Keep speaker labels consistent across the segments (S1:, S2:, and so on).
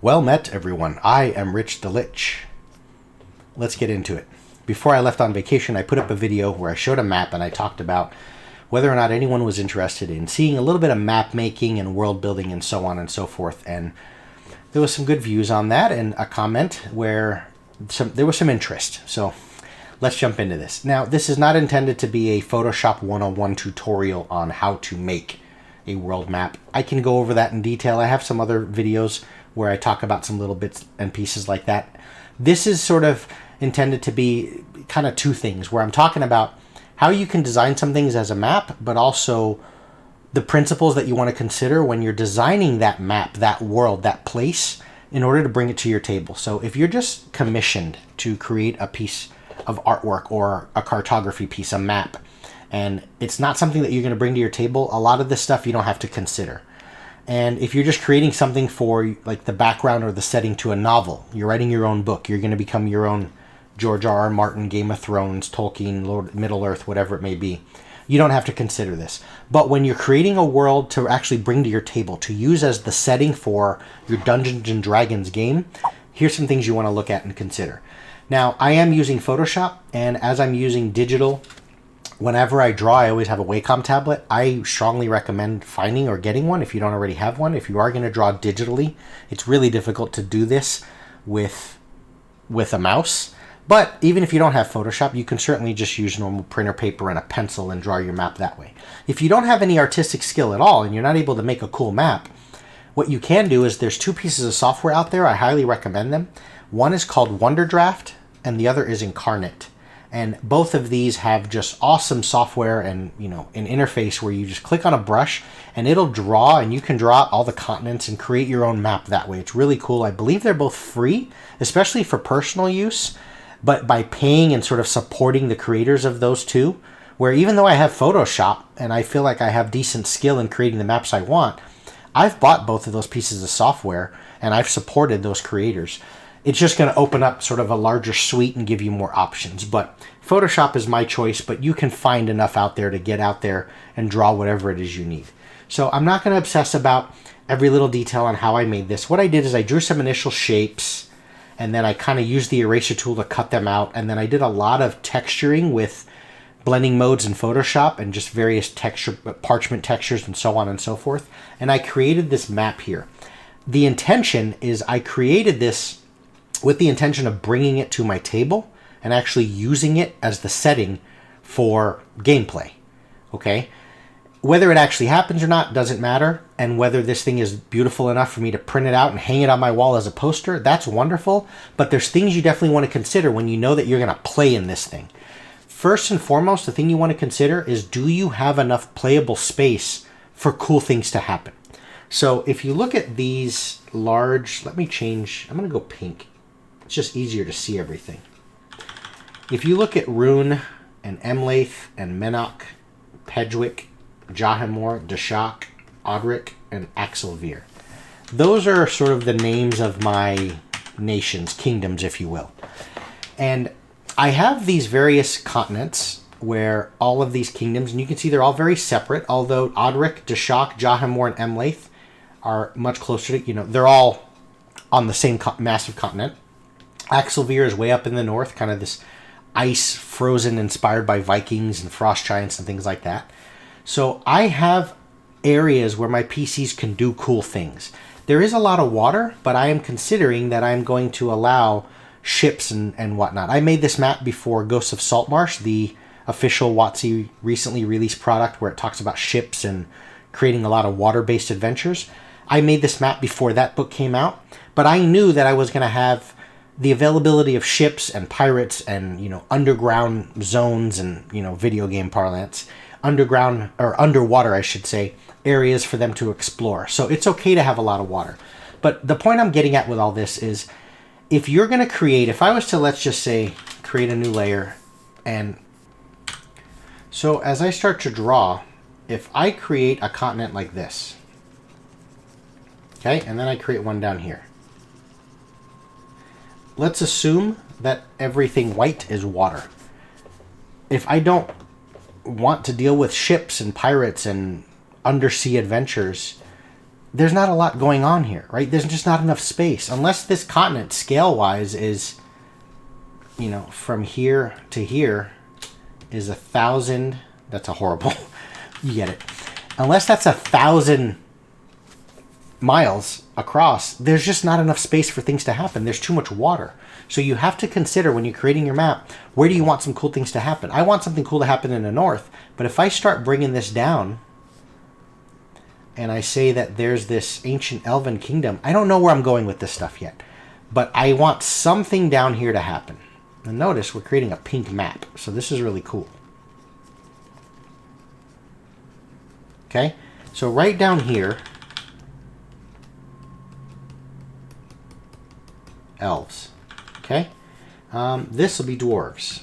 S1: Well met, everyone. I am Rich the Lich. Let's get into it. Before I left on vacation, I put up a video where I showed a map and I talked about whether or not anyone was interested in seeing a little bit of map making and world building and so on and so forth. And there was some good views on that and a comment where there was some interest. So let's jump into this. Now, this is not intended to be a Photoshop 101 tutorial on how to make a world map. I can go over that in detail. I have some other videos where I talk about some little bits and pieces like that. This is sort of intended to be kind of two things, where I'm talking about how you can design some things as a map, but also the principles that you want to consider when you're designing that map, that world, that place, in order to bring it to your table. So if you're just commissioned to create a piece of artwork or a cartography piece, a map, and it's not something that you're going to bring to your table, a lot of this stuff you don't have to consider. And if you're just creating something for like the background or the setting to a novel, you're writing your own book, you're going to become your own George R.R. Martin, Game of Thrones, Tolkien, Lord Middle Earth, whatever it may be. You don't have to consider this. But when you're creating a world to actually bring to your table, to use as the setting for your Dungeons and Dragons game, here's some things you want to look at and consider. Now, I am using Photoshop, and as I'm using digital, whenever I draw, I always have a Wacom tablet. I strongly recommend finding or getting one if you don't already have one. If you are going to draw digitally, it's really difficult to do this with a mouse. But even if you don't have Photoshop, you can certainly just use normal printer paper and a pencil and draw your map that way. If you don't have any artistic skill at all and you're not able to make a cool map, what you can do is there's two pieces of software out there. I highly recommend them. One is called Wonderdraft and the other is Incarnate. And both of these have just awesome software and, an interface where you just click on a brush and it'll draw, and you can draw out all the continents and create your own map that way. It's really cool. I believe they're both free, especially for personal use. But by paying and sort of supporting the creators of those two, where even though I have Photoshop and I feel like I have decent skill in creating the maps I want, I've bought both of those pieces of software and I've supported those creators. It's just going to open up sort of a larger suite and give you more options. But Photoshop is my choice, but you can find enough out there to get out there and draw whatever it is you need. So I'm not going to obsess about every little detail on how I made this. What I did is I drew some initial shapes, and then I kind of used the eraser tool to cut them out. And then I did a lot of texturing with blending modes in Photoshop and just various parchment textures and so on and so forth. And I created this map here. The intention is I created this with the intention of bringing it to my table and actually using it as the setting for gameplay. Okay? Whether it actually happens or not doesn't matter, and whether this thing is beautiful enough for me to print it out and hang it on my wall as a poster, that's wonderful, but there's things you definitely want to consider when you know that you're going to play in this thing. First and foremost, the thing you want to consider is, do you have enough playable space for cool things to happen? So if you look at these large, I'm going to go pink. It's just easier to see everything. If you look at Rune and Emlaith and Menok, Pedgwick, Jahimor, Dashak, Odric, and Axelveer. Those are sort of the names of my nations, kingdoms, if you will. And I have these various continents where all of these kingdoms, and you can see they're all very separate, although Odric, Dashak, Jahimor, and Emlaith are much closer to, they're all on the same massive continent. Axelveer is way up in the north, kind of this ice frozen inspired by Vikings and frost giants and things like that. So I have areas where my PCs can do cool things. There is a lot of water, but I am considering that I'm going to allow ships and whatnot. I made this map before Ghosts of Saltmarsh, the official WotC recently released product where it talks about ships and creating a lot of water-based adventures. I made this map before that book came out, but I knew that I was going to have the availability of ships and pirates and, underground zones and, video game parlance, underground, or underwater, I should say, areas for them to explore. So it's okay to have a lot of water. But the point I'm getting at with all this is, if you're going to create, if I was to, let's just say, create a new layer, and so as I start to draw, if I create a continent like this, okay, and then I create one down here. Let's assume that everything white is water. If I don't want to deal with ships and pirates and undersea adventures, there's not a lot going on here, right? There's just not enough space. Unless this continent, scale-wise, is, you know, from here to here is 1,000. That's a horrible, you get it. Unless that's 1,000 miles across, there's just not enough space for things to happen. There's too much water. So you have to consider when you're creating your map, where do you want some cool things to happen? I want something cool to happen in the north, but if I start bringing this down and I say that there's this ancient elven kingdom, I don't know where I'm going with this stuff yet, but I want something down here to happen. And notice we're creating a pink map, so this is really cool. Okay, so right down here, elves. Okay, this will be dwarves.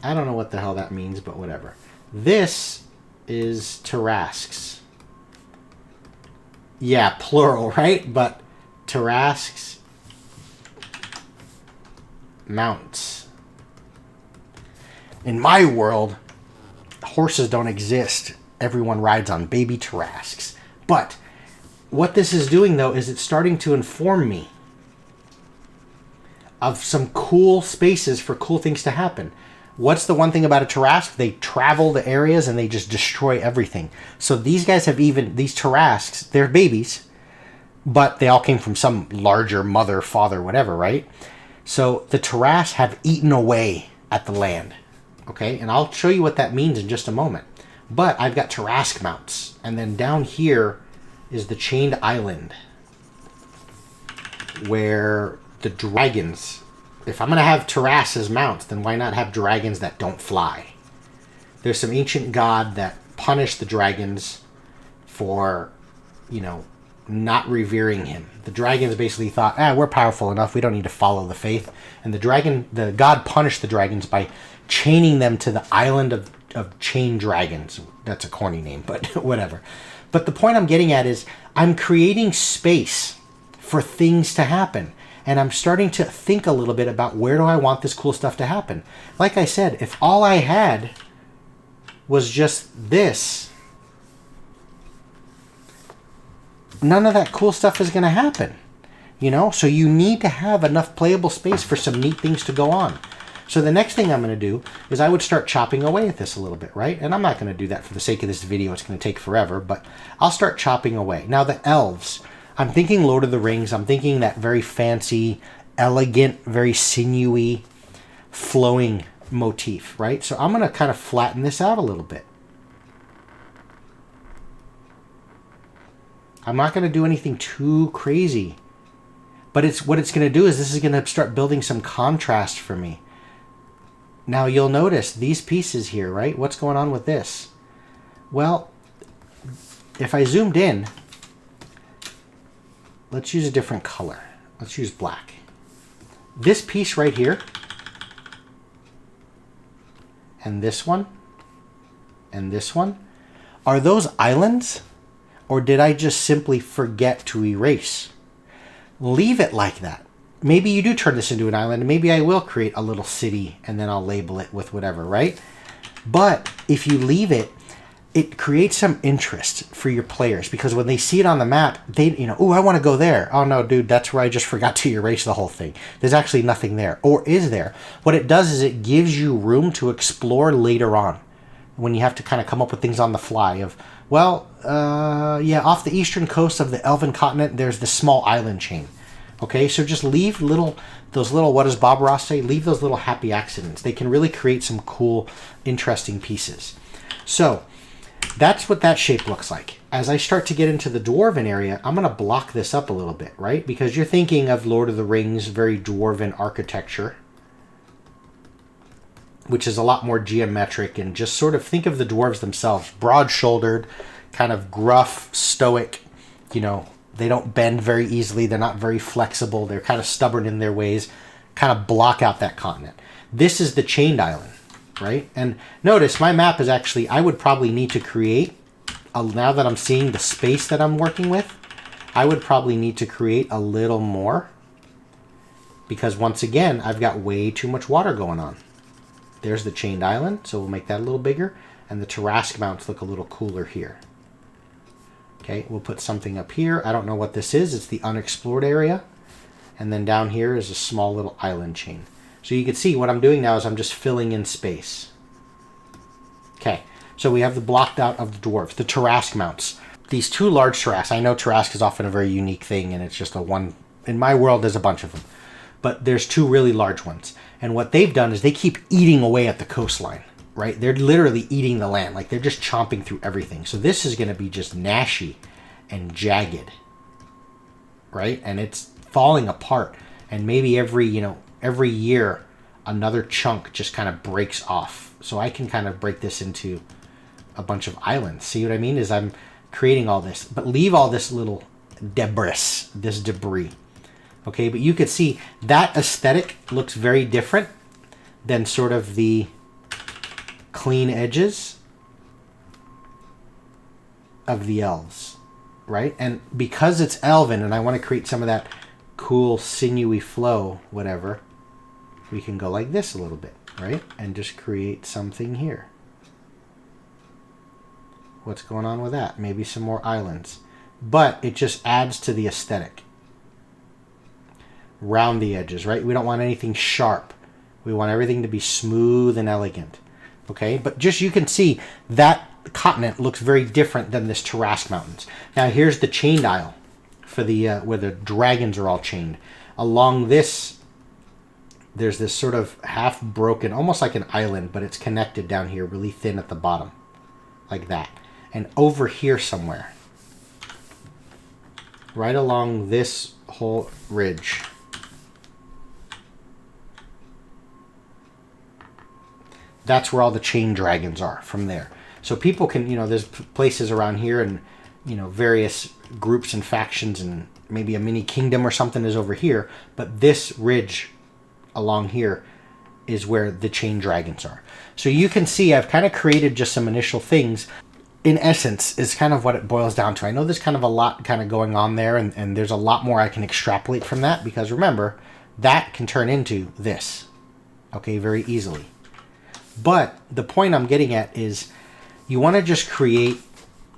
S1: I don't know what the hell that means, but whatever. This is Tarasques. Yeah, plural, right? But Tarasques, mounts. In my world, horses don't exist. Everyone rides on baby Tarasques. But what this is doing, though, is it's starting to inform me of some cool spaces for cool things to happen. What's the one thing about a Tarrasque? They travel the areas and they just destroy everything. So these guys have these Tarrasques, they're babies, but they all came from some larger mother, father, whatever, right? So the Tarrasques have eaten away at the land, okay? And I'll show you what that means in just a moment. But I've got Tarrasque mounts, and then down here is the Chained Island, where the dragons, if I'm going to have Tarrasques as mounts, then why not have dragons that don't fly? There's some ancient god that punished the dragons for, you know, not revering him. The dragons basically thought, we're powerful enough, we don't need to follow the faith. And the god punished the dragons by chaining them to the island of chained dragons. That's a corny name, but whatever. But the point I'm getting at is I'm creating space for things to happen. And I'm starting to think a little bit about where do I want this cool stuff to happen. Like I said, if all I had was just this, none of that cool stuff is going to happen. You know, so you need to have enough playable space for some neat things to go on. So the next thing I'm going to do is I would start chopping away at this a little bit, right? And I'm not going to do that for the sake of this video. It's going to take forever, but I'll start chopping away. Now the elves, I'm thinking Lord of the Rings. I'm thinking that very fancy, elegant, very sinewy, flowing motif, right? So I'm going to kind of flatten this out a little bit. I'm not going to do anything too crazy. But what it's going to do is this is going to start building some contrast for me. Now you'll notice these pieces here, right? What's going on with this? Well, if I zoomed in, let's use a different color. Let's use black. This piece right here, and this one, are those islands? Or did I just simply forget to erase? Leave it like that. Maybe you do turn this into an island, and maybe I will create a little city, and then I'll label it with whatever, right? But if you leave it, it creates some interest for your players, because when they see it on the map, they, you know, oh, I want to go there. Oh no, dude, that's where I just forgot to erase the whole thing. There's actually nothing there. Or is there? What it does is it gives you room to explore later on, when you have to kind of come up with things on the fly of, well, yeah, off the eastern coast of the Elven continent, there's this small island chain. Okay, so just leave those little, what does Bob Ross say? Leave those little happy accidents. They can really create some cool, interesting pieces. So that's what that shape looks like. As I start to get into the dwarven area, I'm going to block this up a little bit, right? Because you're thinking of Lord of the Rings, very dwarven architecture, which is a lot more geometric, and just sort of think of the dwarves themselves, broad-shouldered, kind of gruff, stoic, you know, they don't bend very easily, they're not very flexible, they're kind of stubborn in their ways, kind of block out that continent. This is the Chained Island, right? And notice my map is actually, I would probably need to create, now that I'm seeing the space that I'm working with, I would probably need to create a little more, because once again, I've got way too much water going on. There's the Chained Island, so we'll make that a little bigger, and the Tarrasque mounts look a little cooler here. Okay, we'll put something up here. I don't know what this is. It's the unexplored area. And then down here is a small little island chain. So you can see what I'm doing now is I'm just filling in space. Okay, so we have the blocked out of the dwarves, the Tarrasque mounts. These two large Tarrasque, I know Tarrasque is often a very unique thing and it's just a one, in my world there's a bunch of them. But there's two really large ones. And what they've done is they keep eating away at the coastline, right? They're literally eating the land, like they're just chomping through everything. So this is gonna be just gnashy and jagged, right? And it's falling apart. And maybe every year, another chunk just kind of breaks off. So I can kind of break this into a bunch of islands. See what I mean? Is I'm creating all this, but leave all this little debris. Okay, but you could see that aesthetic looks very different than sort of the clean edges of the elves, right? And because it's elven and I want to create some of that cool sinewy flow, whatever, we can go like this a little bit, right? And just create something here. What's going on with that? Maybe some more islands. But it just adds to the aesthetic. Round the edges, right? We don't want anything sharp. We want everything to be smooth and elegant. Okay, but just you can see that continent looks very different than this Tarrasque Mountains. Now here's the chained isle for the where the dragons are all chained. Along this, there's this sort of half broken, almost like an island, but it's connected down here, really thin at the bottom, like that. And over here somewhere, right along this whole ridge, that's where all the chain dragons are, from there. So people can, there's places around here and, various groups and factions and maybe a mini kingdom or something is over here. But this ridge along here is where the chain dragons are. So you can see I've kind of created just some initial things. In essence, is kind of what it boils down to. I know there's kind of a lot kind of going on there and there's a lot more I can extrapolate from that because remember, that can turn into this, okay, very easily. But the point I'm getting at is you want to just create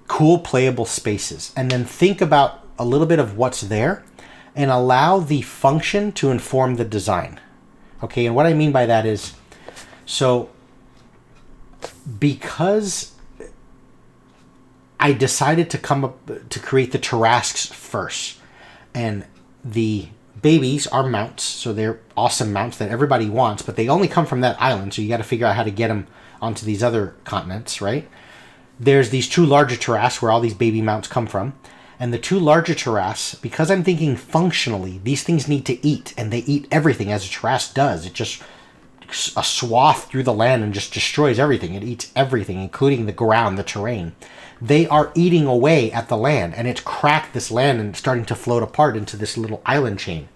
S1: cool playable spaces and then think about a little bit of what's there and allow the function to inform the design. Okay, and what I mean by that is, so because I decided to come up to create the Tarrasques first, and the babies are mounts, so they're awesome mounts that everybody wants, but they only come from that island, so you got to figure out how to get them onto these other continents, right? There's these two larger Tarrasques where all these baby mounts come from, and the two larger Tarrasques, because I'm thinking functionally, these things need to eat, and they eat everything as a Tarrasque does. It just a swath through the land and just destroys everything. It eats everything, including the ground, the terrain. They are eating away at the land, and it's cracked this land and it's starting to float apart into this little island chain.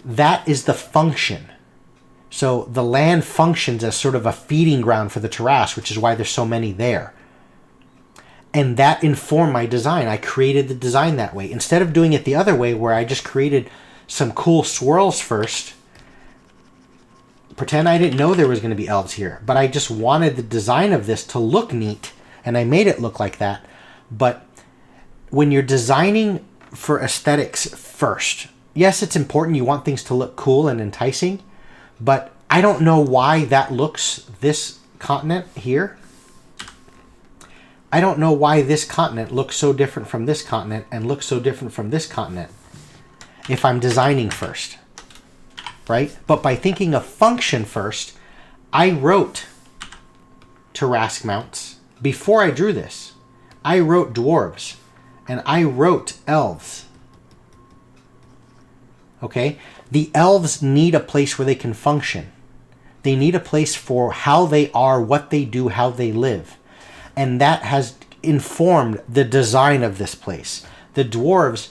S1: That is the function. So the land functions as sort of a feeding ground for the Tarrasque, which is why there's so many there. And that informed my design. I created the design that way. Instead of doing it the other way, where I just created some cool swirls first, pretend I didn't know there was going to be elves here, but I just wanted the design of this to look neat, and I made it look like that. But when you're designing for aesthetics first, yes, it's important. You want things to look cool and enticing, but I don't know why that looks, this continent here, I don't know why this continent looks so different from this continent and looks so different from this continent if I'm designing first, right? But by thinking of function first, I wrote Tarrasque mounts before I drew this. I wrote dwarves and I wrote elves. Okay? The elves need a place where they can function. They need a place for how they are, what they do, how they live. And that has informed the design of this place. The dwarves,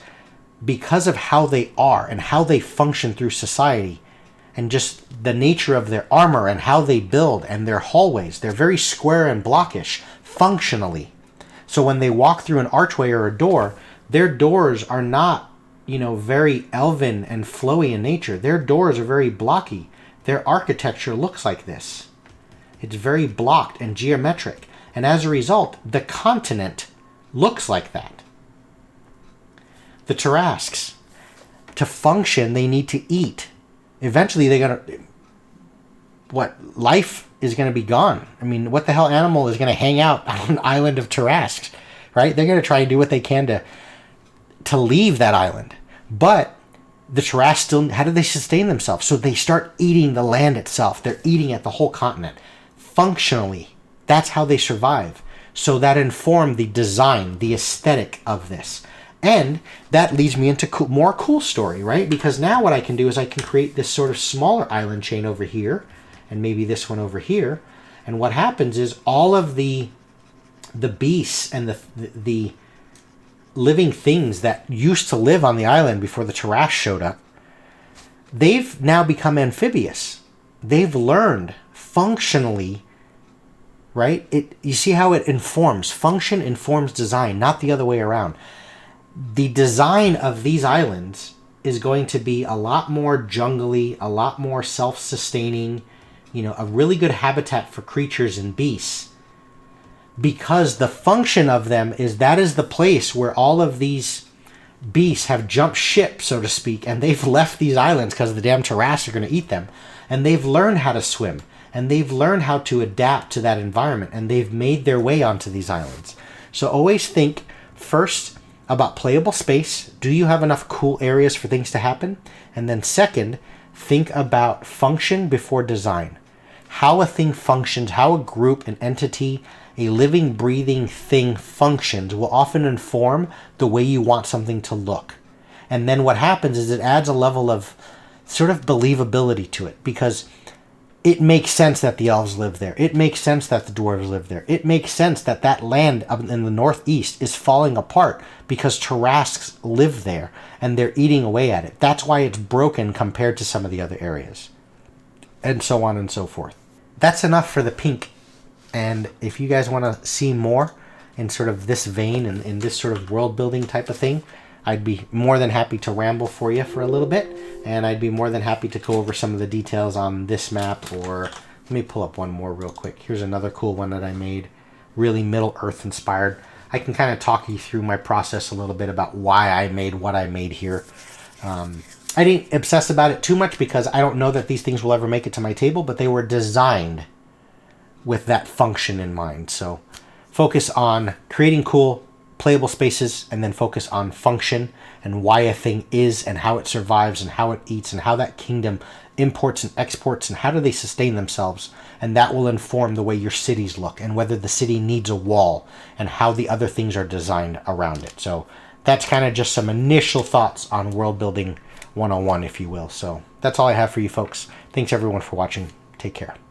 S1: because of how they are and how they function through society, and just the nature of their armor and how they build and their hallways, they're very square and blockish functionally. So when they walk through an archway or a door, their doors are not, very elven and flowy in nature. Their doors are very blocky. Their architecture looks like this. It's very blocked and geometric. And as a result, the continent looks like that. the Tarasques. To function, they need to eat. Eventually, life is going to be gone. I mean, what the hell animal is going to hang out on an island of Tarasques, right? They're going to try and do what they can to leave that island. But the Tarasques still, how do they sustain themselves? So they start eating the land itself. They're eating at the whole continent. Functionally, that's how they survive. So that informed the design, the aesthetic of this. And that leads me into more cool story, right? Because now what I can do is I can create this sort of smaller island chain over here, and maybe this one over here. And what happens is all of the beasts and the living things that used to live on the island before the Tarasques showed up, they've now become amphibious. They've learned functionally, right? You see how it informs. Function informs design, not the other way around. The design of these islands is going to be a lot more jungly, a lot more self-sustaining, a really good habitat for creatures and beasts. Because the function of them is that is the place where all of these beasts have jumped ship, so to speak, and they've left these islands because the damn Tarasques are going to eat them. And they've learned how to swim, and they've learned how to adapt to that environment, and they've made their way onto these islands. So always think first about playable space. Do you have enough cool areas for things to happen? And then second, think about function before design. How a thing functions, how a group, an entity, a living, breathing thing functions will often inform the way you want something to look. And then what happens is it adds a level of sort of believability to it, because it makes sense that the elves live there. It makes sense that the dwarves live there. It makes sense that that land up in the northeast is falling apart because Tarasques live there and they're eating away at it. That's why it's broken compared to some of the other areas. And so on and so forth. That's enough for the pink. And if you guys want to see more in sort of this vein and in this sort of world building type of thing, I'd be more than happy to ramble for you for a little bit, and I'd be more than happy to go over some of the details on this map. Or let me pull up one more real quick. Here's another cool one that I made, really Middle Earth inspired. I can kind of talk you through my process a little bit about why I made what I made here. I didn't obsess about it too much because I don't know that these things will ever make it to my table, but they were designed with that function in mind. So focus on creating cool playable spaces, and then focus on function and why a thing is and how it survives and how it eats and how that kingdom imports and exports and how do they sustain themselves. And that will inform the way your cities look and whether the city needs a wall and how the other things are designed around it. So that's kind of just some initial thoughts on World Building 101, if you will. So that's all I have for you folks. Thanks everyone for watching. Take care.